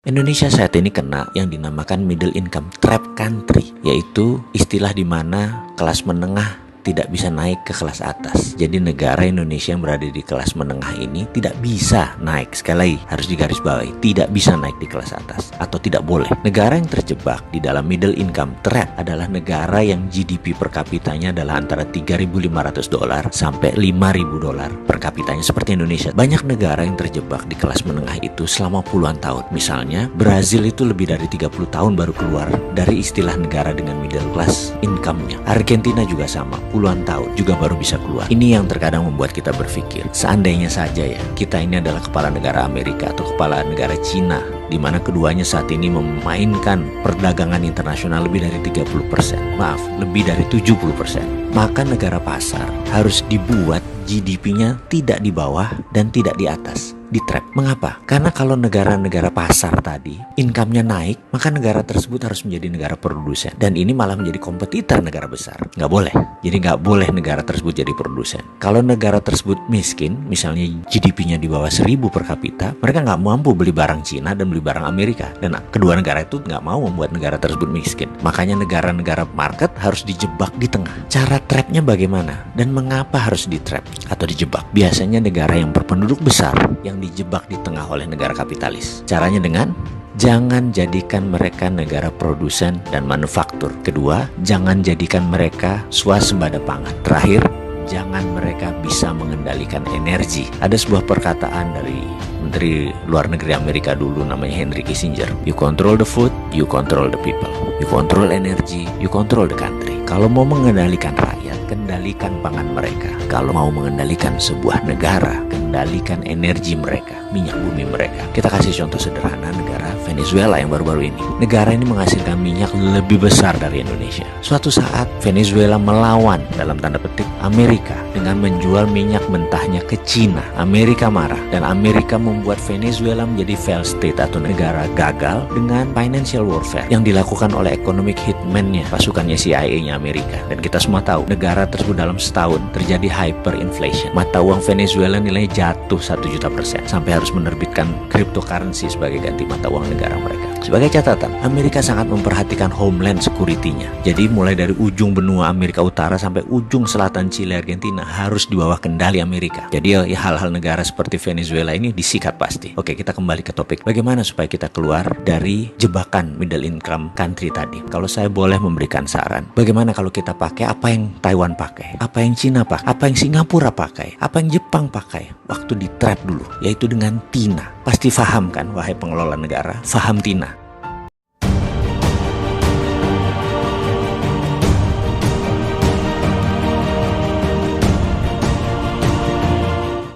Indonesia saat ini kena yang dinamakan middle income trap country, yaitu istilah di mana kelas menengah tidak bisa naik ke kelas atas. Jadi negara Indonesia yang berada di kelas menengah ini tidak bisa naik. Sekali lagi harus digarisbawahi, tidak bisa naik di kelas atas atau tidak boleh. Negara yang terjebak di dalam middle income trap adalah negara yang GDP per kapitanya adalah antara $3.500 sampai $5.000 per kapitanya seperti Indonesia. Banyak negara yang terjebak di kelas menengah itu selama puluhan tahun. Misalnya Brazil itu lebih dari 30 tahun baru keluar dari istilah negara dengan middle class income-nya. Argentina juga sama, puluhan tahun juga baru bisa keluar. Ini yang terkadang membuat kita berpikir, seandainya saja ya kita ini adalah kepala negara Amerika atau kepala negara Cina, di mana keduanya saat ini memainkan perdagangan internasional lebih dari 30%, maaf, lebih dari 70%. Maka negara pasar harus dibuat GDP-nya tidak di bawah dan tidak di atas, di trap. Mengapa? Karena kalau negara-negara pasar tadi income-nya naik, maka negara tersebut harus menjadi negara produsen. Dan ini malah menjadi kompetitor negara besar. Nggak boleh. Jadi nggak boleh negara tersebut jadi produsen. Kalau negara tersebut miskin, misalnya GDP-nya di bawah 1.000 per kapita, mereka nggak mampu beli barang Cina dan beli barang Amerika. Dan kedua negara itu nggak mau membuat negara tersebut miskin. Makanya negara-negara market harus dijebak di tengah. Cara trapnya bagaimana? Dan mengapa harus di trap atau dijebak? Biasanya negara yang berpenduduk besar yang dijebak di tengah oleh negara kapitalis. Caranya dengan jangan jadikan mereka negara produsen dan manufaktur. Kedua, jangan jadikan mereka swasembada pangan. Terakhir, jangan mereka bisa mengendalikan energi. Ada sebuah perkataan dari Menteri Luar Negeri Amerika dulu namanya Henry Kissinger. You control the food, you control the people. You control energy, you control the country. Kalau mau mengendalikan rakyat, kendalikan pangan mereka. Kalau mau mengendalikan sebuah negara, kendalikan energi mereka, minyak bumi mereka. Kita kasih contoh sederhana negara Venezuela yang baru-baru ini. Negara ini menghasilkan minyak lebih besar dari Indonesia. Suatu saat Venezuela melawan dalam tanda petik Amerika dengan menjual minyak mentahnya ke Cina. Amerika marah dan Amerika membuat Venezuela menjadi failed state atau negara gagal dengan financial warfare yang dilakukan oleh economic hitman-nya, pasukannya CIA-nya Amerika. Dan kita semua tahu negara tersebut dalam setahun terjadi hyperinflation. Mata uang Venezuela nilainya jatuh 1.000.000% sampai harus menerbitkan cryptocurrency sebagai ganti mata uang negara mereka. Sebagai catatan, Amerika sangat memperhatikan homeland security-nya. Jadi mulai dari ujung benua Amerika Utara sampai ujung selatan Chile, Argentina harus di bawah kendali Amerika. Jadi ya hal-hal negara seperti Venezuela ini disikat pasti. Oke, kita kembali ke topik. Bagaimana supaya kita keluar dari jebakan middle income country tadi? Kalau saya boleh memberikan saran, bagaimana kalau kita pakai apa yang Taiwan pakai, apa yang Cina pakai, apa yang Singapura pakai, apa yang Jepang pakai waktu di trap dulu, yaitu dengan TINA. Pasti paham kan, wahai pengelola negara, paham TINA.